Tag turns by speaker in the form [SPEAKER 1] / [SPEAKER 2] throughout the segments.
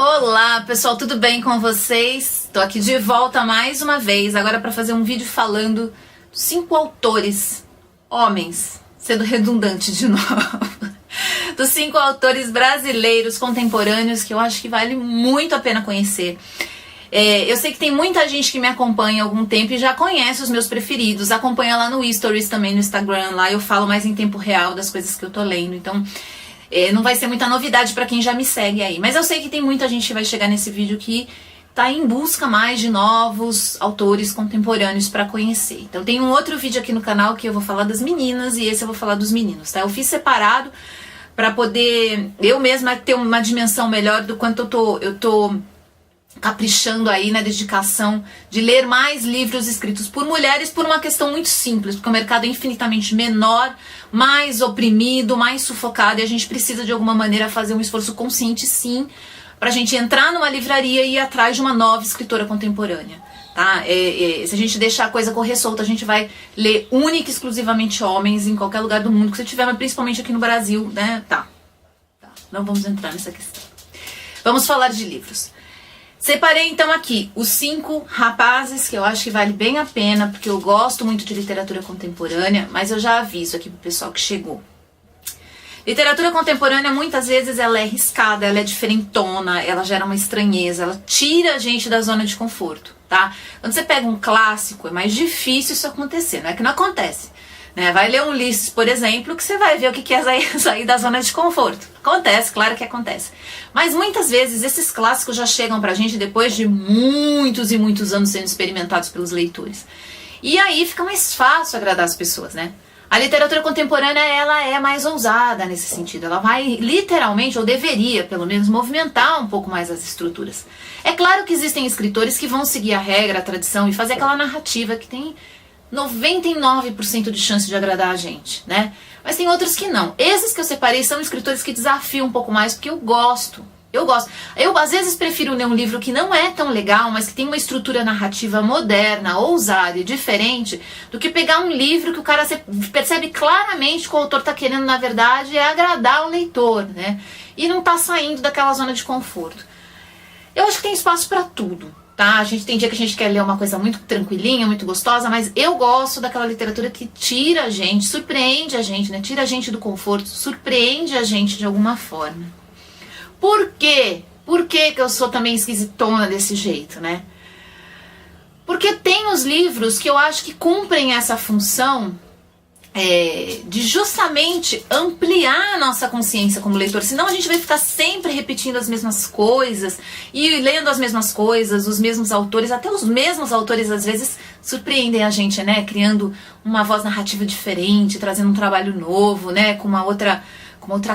[SPEAKER 1] Olá pessoal, tudo bem com vocês? Tô aqui de volta mais uma vez, agora para fazer um vídeo falando dos 5 autores, homens, sendo redundante de novo, dos 5 autores brasileiros contemporâneos que eu acho que vale muito a pena conhecer. Eu sei que tem muita gente que me acompanha há algum tempo e já conhece os meus preferidos, acompanha lá no Stories também, no Instagram, lá eu falo mais em tempo real das coisas que eu tô lendo, então não vai ser muita novidade pra quem já me segue aí. Mas eu sei que tem muita gente que vai chegar nesse vídeo que tá em busca mais de novos autores contemporâneos pra conhecer. Então tem um outro vídeo aqui no canal que eu vou falar das meninas e esse eu vou falar dos meninos, tá? Eu fiz separado pra poder eu mesma ter uma dimensão melhor do quanto eu tô caprichando aí na dedicação de ler mais livros escritos por mulheres por uma questão muito simples, porque o mercado é infinitamente menor, mais oprimido, mais sufocado, e a gente precisa de alguma maneira fazer um esforço consciente sim, pra gente entrar numa livraria e ir atrás de uma nova escritora contemporânea, tá? Se a gente deixar a coisa correr solta, a gente vai ler única e exclusivamente homens em qualquer lugar do mundo que você tiver, mas principalmente aqui no Brasil, né? Tá. Não vamos entrar nessa questão. Vamos falar de livros. Separei então aqui os 5 rapazes que eu acho que vale bem a pena, porque eu gosto muito de literatura contemporânea, mas eu já aviso aqui pro pessoal que chegou. Literatura contemporânea muitas vezes ela é arriscada, ela é diferentona, ela gera uma estranheza, ela tira a gente da zona de conforto, tá? Quando você pega um clássico é mais difícil isso acontecer, não é que não acontece. Vai ler um Ulisses, por exemplo, que você vai ver o que é sair da zona de conforto. Acontece, claro que acontece. Mas muitas vezes esses clássicos já chegam pra gente depois de muitos e muitos anos sendo experimentados pelos leitores. E aí fica mais fácil agradar as pessoas, né? A literatura contemporânea, ela é mais ousada nesse sentido. Ela vai literalmente, ou deveria pelo menos, movimentar um pouco mais as estruturas. É claro que existem escritores que vão seguir a regra, a tradição e fazer aquela narrativa que tem 99% de chance de agradar a gente, né? Mas tem outros que não. Esses que eu separei são escritores que desafiam um pouco mais, porque eu gosto. Eu às vezes prefiro ler um livro que não é tão legal, mas que tem uma estrutura narrativa moderna, ousada e diferente, do que pegar um livro que o cara percebe claramente que o autor está querendo, na verdade, é agradar o leitor, né? E não tá saindo daquela zona de conforto. Eu acho que tem espaço para tudo. Tá? Tem dia que a gente quer ler uma coisa muito tranquilinha, muito gostosa, mas eu gosto daquela literatura que tira a gente, surpreende a gente, né? Tira a gente do conforto, surpreende a gente de alguma forma. Por quê? Por que eu sou também esquisitona desse jeito, né? Porque tem os livros que eu acho que cumprem essa função de justamente ampliar a nossa consciência como leitor, senão a gente vai ficar sempre repetindo as mesmas coisas e lendo as mesmas coisas, os mesmos autores, até os mesmos autores às vezes surpreendem a gente, né, criando uma voz narrativa diferente, trazendo um trabalho novo, né, com uma outra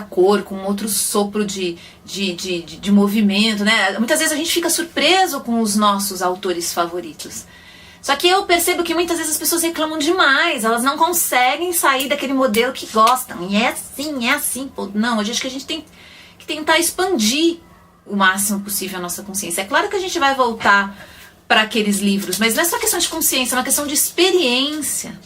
[SPEAKER 1] cor, com um outro sopro de movimento, né, muitas vezes a gente fica surpreso com os nossos autores favoritos. Só que eu percebo que muitas vezes as pessoas reclamam demais, elas não conseguem sair daquele modelo que gostam. E é assim, pô. Não, acho que a gente tem que tentar expandir o máximo possível a nossa consciência. É claro que a gente vai voltar para aqueles livros, mas não é só questão de consciência, é uma questão de experiência.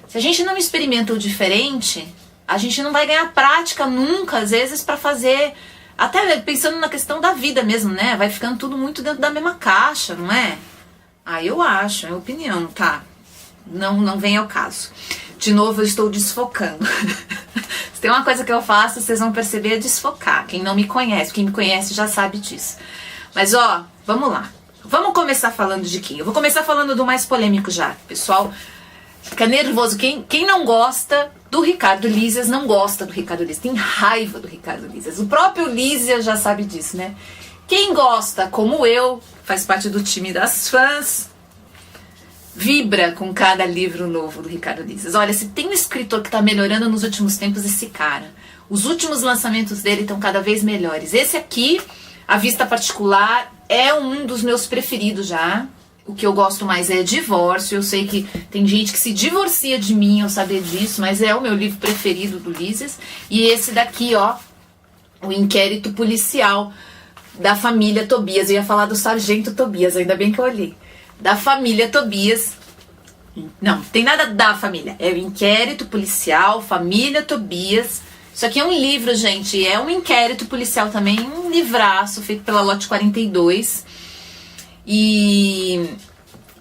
[SPEAKER 1] Se a gente não experimenta o diferente, a gente não vai ganhar prática nunca, às vezes, para fazer... Até pensando na questão da vida mesmo, né? Vai ficando tudo muito dentro da mesma caixa, não é? Eu acho, é minha opinião, tá? Não vem ao caso. De novo, eu estou desfocando. Se tem uma coisa que eu faço, vocês vão perceber, é desfocar. Quem não me conhece, quem me conhece já sabe disso. Mas vamos lá. Vamos começar falando de quem? Eu vou começar falando do mais polêmico já. Pessoal, fica nervoso. Quem não gosta do Ricardo Lísias, não gosta do Ricardo Lísias. Tem raiva do Ricardo Lísias. O próprio Lísias já sabe disso, né? Quem gosta, como eu, faz parte do time das fãs, vibra com cada livro novo do Ricardo Lísias. Olha, se tem um escritor que está melhorando nos últimos tempos, esse cara. Os últimos lançamentos dele estão cada vez melhores. Esse aqui, A Vista Particular, é um dos meus preferidos já. O que eu gosto mais é Divórcio. Eu sei que tem gente que se divorcia de mim ao saber disso, mas é o meu livro preferido do Lísias. E esse daqui, O Inquérito Policial da família Tobias. Eu ia falar do Sargento Tobias, ainda bem que eu olhei. Da família Tobias. Não tem nada da família. É o Inquérito Policial, Família Tobias, Isso aqui é um livro, gente, é um inquérito policial também, um livraço feito pela Lote 42. E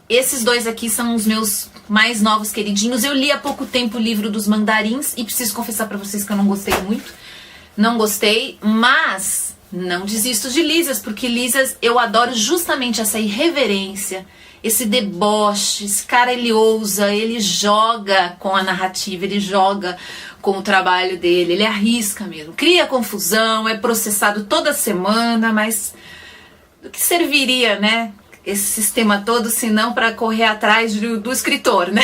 [SPEAKER 1] esses dois aqui são os meus mais novos queridinhos. Eu li há pouco tempo o livro dos Mandarins e preciso confessar pra vocês que eu não gostei muito. Não gostei, mas não desisto de Lísias, porque Lísias eu adoro justamente essa irreverência, esse deboche. Esse cara, ele ousa, ele joga com a narrativa, ele joga com o trabalho dele, ele arrisca mesmo, cria confusão, é processado toda semana, mas do que serviria, né, esse sistema todo, se não para correr atrás do escritor, né?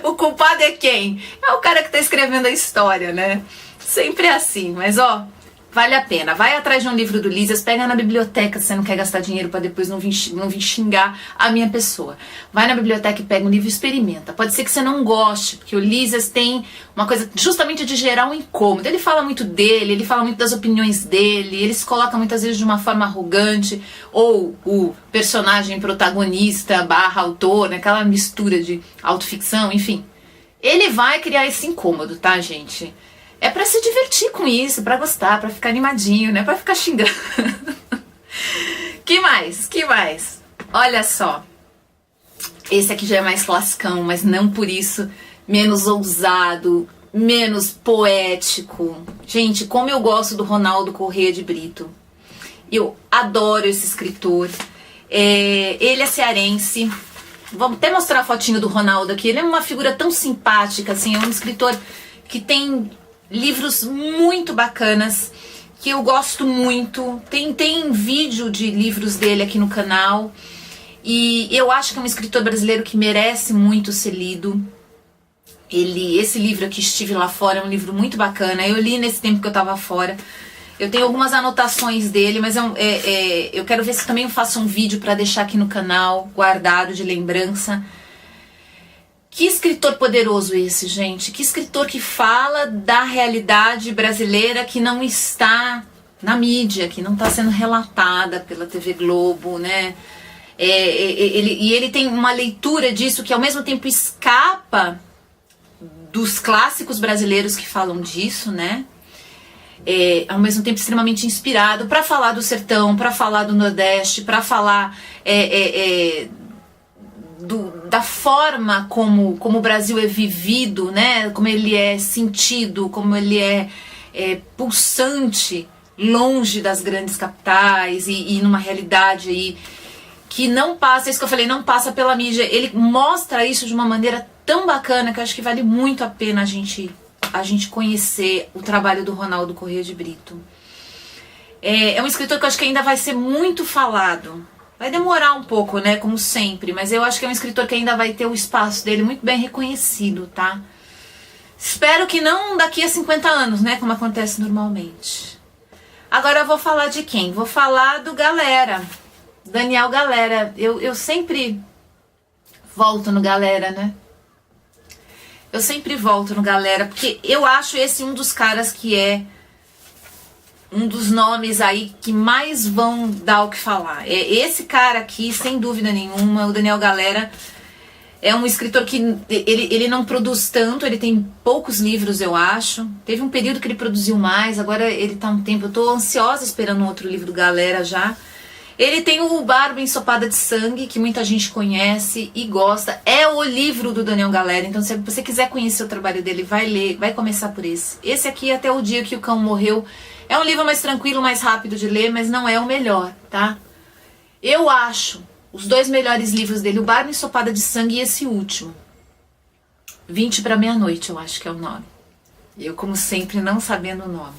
[SPEAKER 1] O culpado é quem? É o cara que tá escrevendo a história, né? Sempre é assim, mas ó, vale a pena. Vai atrás de um livro do Lísias, pega na biblioteca se você não quer gastar dinheiro para depois não vir xingar a minha pessoa. Vai na biblioteca e pega um livro e experimenta. Pode ser que você não goste, porque o Lísias tem uma coisa justamente de gerar um incômodo. Ele fala muito dele, ele fala muito das opiniões dele, ele se coloca muitas vezes de uma forma arrogante, ou o personagem protagonista barra autor, né, aquela mistura de autoficção, enfim. Ele vai criar esse incômodo, tá, gente? É pra se divertir com isso, pra gostar, pra ficar animadinho, né? Pra ficar xingando. Que mais? Que mais? Olha só. Esse aqui já é mais classicão, mas não por isso menos ousado, menos poético. Gente, como eu gosto do Ronaldo Corrêa de Brito. Eu adoro esse escritor. Ele é cearense. Vamos até mostrar a fotinho do Ronaldo aqui. Ele é uma figura tão simpática, assim. É um escritor que tem livros muito bacanas, que eu gosto muito. Tem vídeo de livros dele aqui no canal. E eu acho que é um escritor brasileiro que merece muito ser lido. Esse livro aqui, Estive Lá Fora, é um livro muito bacana. Eu li nesse tempo que eu tava fora. Eu tenho algumas anotações dele, mas eu quero ver se também eu faço um vídeo para deixar aqui no canal, guardado de lembrança. Que escritor poderoso esse, gente. Que escritor que fala da realidade brasileira que não está na mídia, que não está sendo relatada pela TV Globo, né? Ele tem uma leitura disso que ao mesmo tempo escapa dos clássicos brasileiros que falam disso, né? Ao mesmo tempo extremamente inspirado para falar do sertão, para falar do Nordeste, para falar da forma como o Brasil é vivido, né? Como ele é sentido, como ele é pulsante, longe das grandes capitais e numa realidade aí que não passa, isso que eu falei, não passa pela mídia. Ele mostra isso de uma maneira tão bacana que eu acho que vale muito a pena a gente conhecer o trabalho do Ronaldo Corrêa de Brito. É um escritor que eu acho que ainda vai ser muito falado. Vai demorar um pouco, né, como sempre, mas eu acho que é um escritor que ainda vai ter o espaço dele muito bem reconhecido, tá? Espero que não daqui a 50 anos, né, como acontece normalmente. Agora eu vou falar de quem? Vou falar do Galera, Daniel Galera. Eu sempre volto no Galera, né? Eu sempre volto no Galera, porque eu acho esse um dos caras que é um dos nomes aí que mais vão dar o que falar. Esse cara aqui, sem dúvida nenhuma, o Daniel Galera, é um escritor que ele não produz tanto, ele tem poucos livros, eu acho. Teve um período que ele produziu mais, agora ele tá um tempo, eu tô ansiosa esperando um outro livro do Galera já. Ele tem o Barba Ensopada de Sangue, que muita gente conhece e gosta. É o livro do Daniel Galera, então se você quiser conhecer o trabalho dele, vai ler, vai começar por esse. Esse aqui, Até o Dia que o Cão Morreu, é um livro mais tranquilo, mais rápido de ler, mas não é o melhor, tá? Eu acho os dois melhores livros dele, o Barba Ensopada de Sangue e esse último. 20 para Meia-Noite, eu acho que é o nome. Eu, como sempre, não sabendo o nome.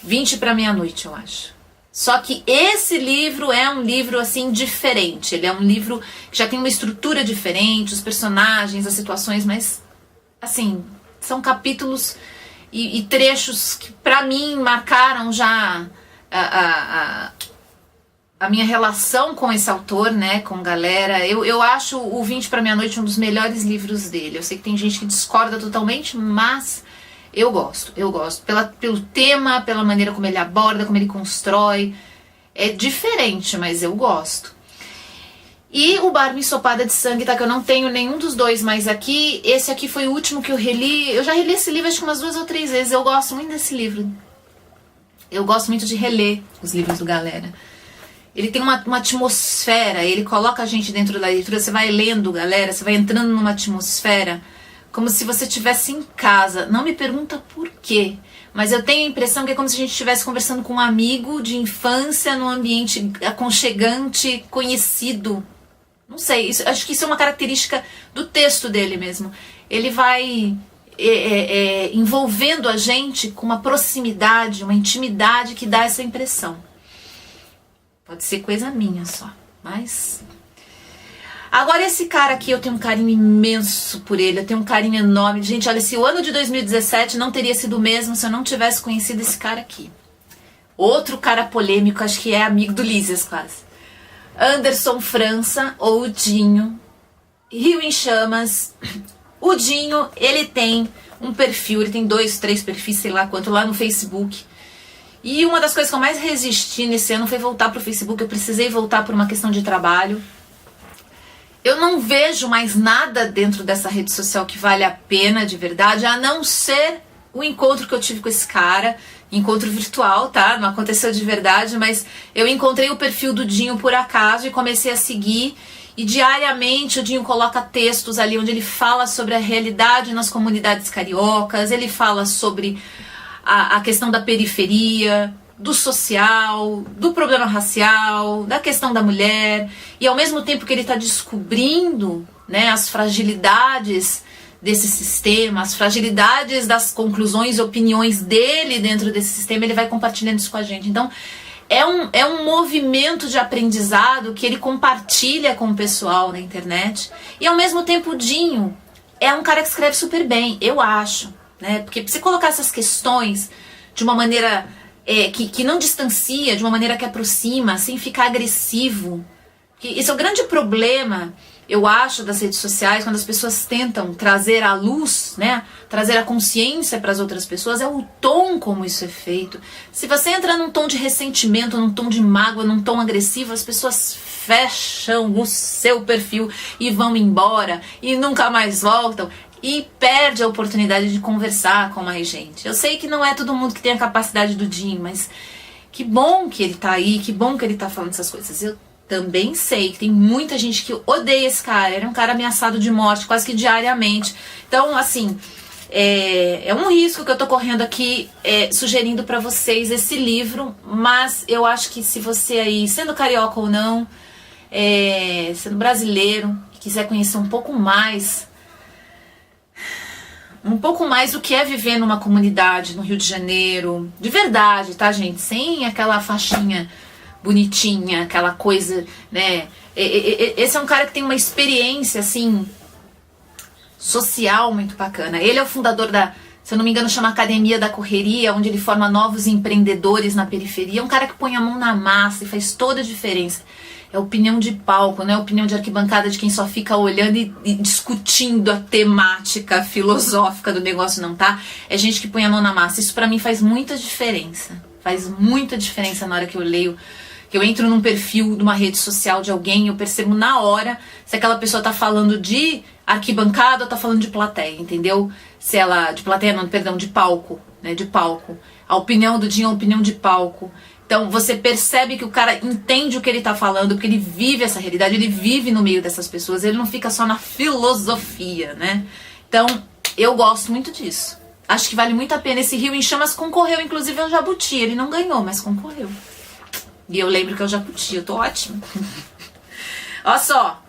[SPEAKER 1] 20 para Meia-Noite, eu acho. Só que esse livro é um livro, assim, diferente. Ele é um livro que já tem uma estrutura diferente, os personagens, as situações, mas, assim, são capítulos e trechos que, pra mim, marcaram já a minha relação com esse autor, né, com Galera. Eu acho o 20 para Meia-Noite um dos melhores livros dele. Eu sei que tem gente que discorda totalmente, mas eu gosto. Pelo tema, pela maneira como ele aborda, como ele constrói. É diferente, mas eu gosto. E o Bar Me Ensopada de Sangue, tá? Que eu não tenho nenhum dos dois mais aqui. Esse aqui foi o último que eu reli. Eu já reli esse livro acho que umas 2 ou 3 vezes. Eu gosto muito desse livro. Eu gosto muito de reler os livros do Galera. Ele tem uma atmosfera, ele coloca a gente dentro da leitura. Você vai lendo, galera, você vai entrando numa atmosfera como se você estivesse em casa. Não me pergunta por quê, mas eu tenho a impressão que é como se a gente estivesse conversando com um amigo de infância num ambiente aconchegante, conhecido. Não sei, acho que isso é uma característica do texto dele mesmo. Ele vai envolvendo a gente com uma proximidade, uma intimidade que dá essa impressão. Pode ser coisa minha só, mas... Agora esse cara aqui, eu tenho um carinho imenso por ele, eu tenho um carinho enorme. Gente, olha, se o ano de 2017 não teria sido o mesmo se eu não tivesse conhecido esse cara aqui. Outro cara polêmico, acho que é amigo do Lísias quase. Anderson França, ou o Dinho. Rio em Chamas. O Dinho, ele tem um perfil, ele tem 2, 3 perfis, sei lá quanto, lá no Facebook. E uma das coisas que eu mais resisti nesse ano foi voltar pro Facebook. Eu precisei voltar por uma questão de trabalho. Eu não vejo mais nada dentro dessa rede social que vale a pena de verdade, a não ser o encontro que eu tive com esse cara. Encontro virtual, tá? Não aconteceu de verdade, mas eu encontrei o perfil do Dinho por acaso e comecei a seguir. E diariamente o Dinho coloca textos ali onde ele fala sobre a realidade nas comunidades cariocas, ele fala sobre a questão da periferia, do social, do problema racial, da questão da mulher, e ao mesmo tempo que ele está descobrindo, né, as fragilidades desse sistema, as fragilidades das conclusões e opiniões dele dentro desse sistema, ele vai compartilhando isso com a gente. Então é um movimento de aprendizado que ele compartilha com o pessoal na internet, e ao mesmo tempo o Dinho é um cara que escreve super bem, eu acho. Né? Porque você colocar essas questões de uma maneira que não distancia, de uma maneira que aproxima, sem ficar agressivo. Esse é o grande problema, eu acho, das redes sociais, quando as pessoas tentam trazer à luz, né, trazer a consciência para as outras pessoas, é o tom como isso é feito. Se você entra num tom de ressentimento, num tom de mágoa, num tom agressivo, as pessoas fecham o seu perfil e vão embora e nunca mais voltam. E perde a oportunidade de conversar com mais gente. Eu sei que não é todo mundo que tem a capacidade do Dinho, mas que bom que ele tá aí, que bom que ele tá falando essas coisas. Eu também sei que tem muita gente que odeia esse cara. Ele é um cara ameaçado de morte quase que diariamente. Então, assim, é um risco que eu tô correndo aqui, sugerindo pra vocês esse livro. Mas eu acho que se você aí, sendo carioca ou não, sendo brasileiro, quiser conhecer um pouco mais do que é viver numa comunidade no Rio de Janeiro, de verdade, tá, gente? Sem aquela faixinha bonitinha, aquela coisa, né? Esse é um cara que tem uma experiência, assim, social muito bacana. Ele é o fundador da, se eu não me engano, chama Academia da Correria, onde ele forma novos empreendedores na periferia. É um cara que põe a mão na massa e faz toda a diferença. É opinião de palco, não é opinião de arquibancada de quem só fica olhando e discutindo a temática filosófica do negócio, não, tá? É gente que põe a mão na massa. Isso pra mim faz muita diferença. Faz muita diferença na hora que eu leio, que eu entro num perfil, numa rede social de alguém, eu percebo na hora se aquela pessoa tá falando de arquibancada ou tá falando de plateia, entendeu? Se ela, de plateia não, perdão, de palco, né, de palco. A opinião do Dinho é a opinião de palco. Então você percebe que o cara entende o que ele tá falando, porque ele vive essa realidade, ele vive no meio dessas pessoas, ele não fica só na filosofia, né? Então eu gosto muito disso. Acho que vale muito a pena. Esse Rio em Chamas concorreu inclusive ao Jabuti, ele não ganhou, mas concorreu. E eu lembro que é o Jabuti, eu tô ótima. Olha só,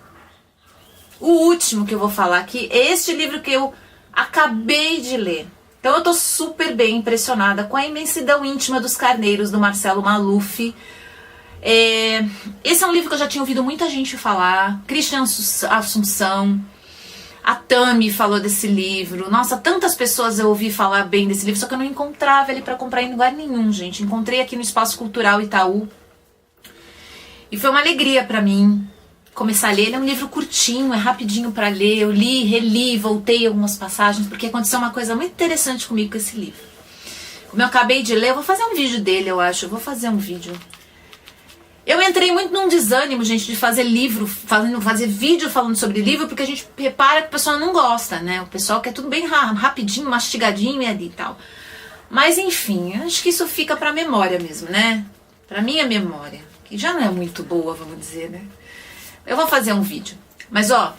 [SPEAKER 1] o último que eu vou falar aqui é este livro que eu acabei de ler. Então eu tô super bem impressionada com a imensidão íntima dos carneiros, do Marcelo Maluf. Esse é um livro que eu já tinha ouvido muita gente falar. Christian Assunção, a Tami falou desse livro. Nossa, tantas pessoas eu ouvi falar bem desse livro, só que eu não encontrava ele pra comprar em lugar nenhum, gente. Encontrei aqui no Espaço Cultural Itaú. E foi uma alegria pra mim começar a ler. Ele é um livro curtinho, é rapidinho pra ler. Eu li, reli, voltei algumas passagens, porque aconteceu uma coisa muito interessante comigo com esse livro. Como eu acabei de ler, eu vou fazer um vídeo dele, eu acho. Eu vou fazer um vídeo. Eu entrei muito num desânimo, gente, de fazer livro, fazer vídeo falando sobre livro, porque a gente repara que o pessoal não gosta, né? O pessoal quer tudo bem rapidinho, mastigadinho e ali e tal. Mas enfim, acho que isso fica pra memória mesmo, né? Pra minha memória, que já não é muito boa, vamos dizer, né? Eu vou fazer um vídeo. Mas ó,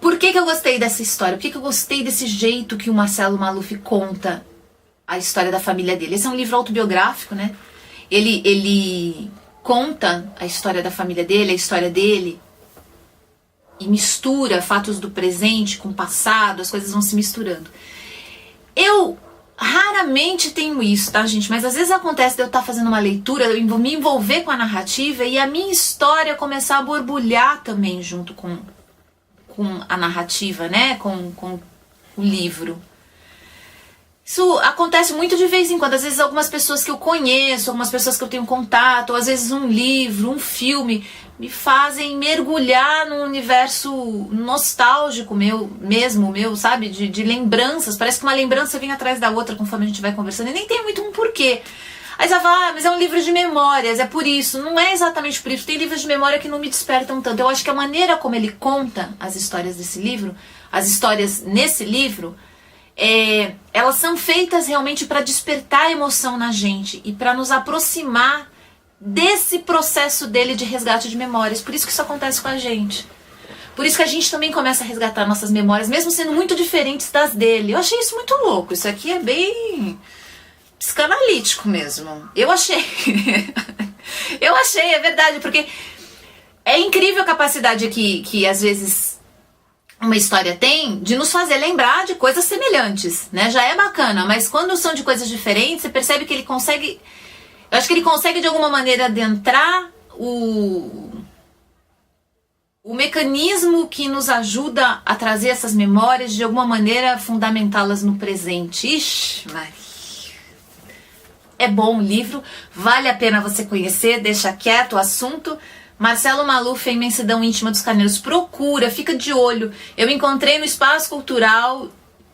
[SPEAKER 1] por que eu gostei dessa história? Por que eu gostei desse jeito que o Marcelo Maluf conta a história da família dele? Esse é um livro autobiográfico, né? Ele conta a história da família dele, a história dele, e mistura fatos do presente com o passado, as coisas vão se misturando. Eu raramente tenho isso, tá, gente? Mas às vezes acontece de eu estar fazendo uma leitura, eu me envolver com a narrativa e a minha história começar a borbulhar também junto com a narrativa, né? Com o livro. Isso acontece muito de vez em quando. Às vezes algumas pessoas que eu conheço, algumas pessoas que eu tenho contato, ou às vezes um livro, um filme, me fazem mergulhar num universo nostálgico meu, sabe? De lembranças. Parece que uma lembrança vem atrás da outra conforme a gente vai conversando. E nem tem muito um porquê. Aí você fala, mas é um livro de memórias, é por isso. Não é exatamente por isso. Tem livros de memória que não me despertam tanto. Eu acho que a maneira como ele conta as histórias desse livro, as histórias nesse livro, elas são feitas realmente para despertar emoção na gente e para nos aproximar desse processo dele de resgate de memórias. Por isso que isso acontece com a gente. Por isso que a gente também começa a resgatar nossas memórias, mesmo sendo muito diferentes das dele. Eu achei isso muito louco. Isso aqui é bem psicanalítico mesmo. Eu achei. Eu achei, é verdade, porque é incrível a capacidade que às vezes uma história tem de nos fazer lembrar de coisas semelhantes, né? Já é bacana, mas quando são de coisas diferentes, você percebe que ele consegue... Eu acho que ele consegue de alguma maneira adentrar o mecanismo que nos ajuda a trazer essas memórias, de alguma maneira fundamentá-las no presente. Ixi, Maria. É bom o livro, vale a pena você conhecer, deixa quieto o assunto. Marcelo Maluf, A Imensidão Íntima dos Carneiros. Procura, fica de olho. Eu encontrei no Espaço Cultural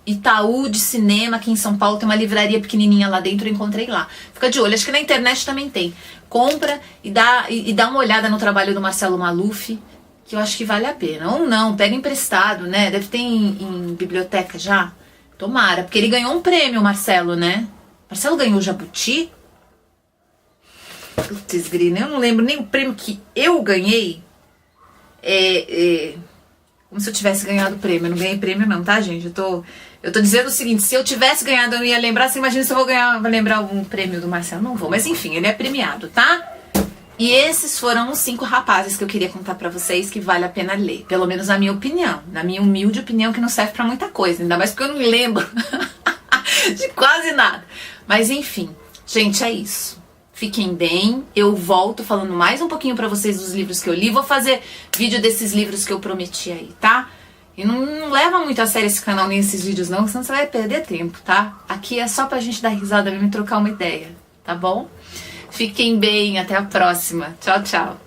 [SPEAKER 1] Itaú de Cinema, aqui em São Paulo, tem uma livraria pequenininha lá dentro, eu encontrei lá. Fica de olho, acho que na internet também tem. Compra e dá uma olhada no trabalho do Marcelo Maluf, que eu acho que vale a pena. Ou não, pega emprestado, né? Deve ter em biblioteca já. Tomara, porque ele ganhou um prêmio, Marcelo, né? Marcelo ganhou o Jabuti? Putz, grina, eu não lembro nem o prêmio que eu ganhei. Como se eu tivesse ganhado o prêmio. Eu não ganhei prêmio não, tá, gente? Eu tô dizendo o seguinte, se eu tivesse ganhado eu não ia lembrar. Você imagina se eu vou lembrar algum prêmio do Marcelo? Não vou, mas enfim, ele é premiado, tá? E esses foram os 5 rapazes que eu queria contar pra vocês que vale a pena ler. Pelo menos na minha opinião. Na minha humilde opinião, que não serve pra muita coisa. Ainda mais porque eu não lembro de quase nada. Mas enfim, gente, é isso. Fiquem bem, eu volto falando mais um pouquinho pra vocês dos livros que eu li. Vou fazer vídeo desses livros que eu prometi aí, tá? E não leva muito a sério esse canal nem esses vídeos não, senão você vai perder tempo, tá? Aqui é só pra gente dar risada mesmo e trocar uma ideia, tá bom? Fiquem bem, até a próxima. Tchau, tchau.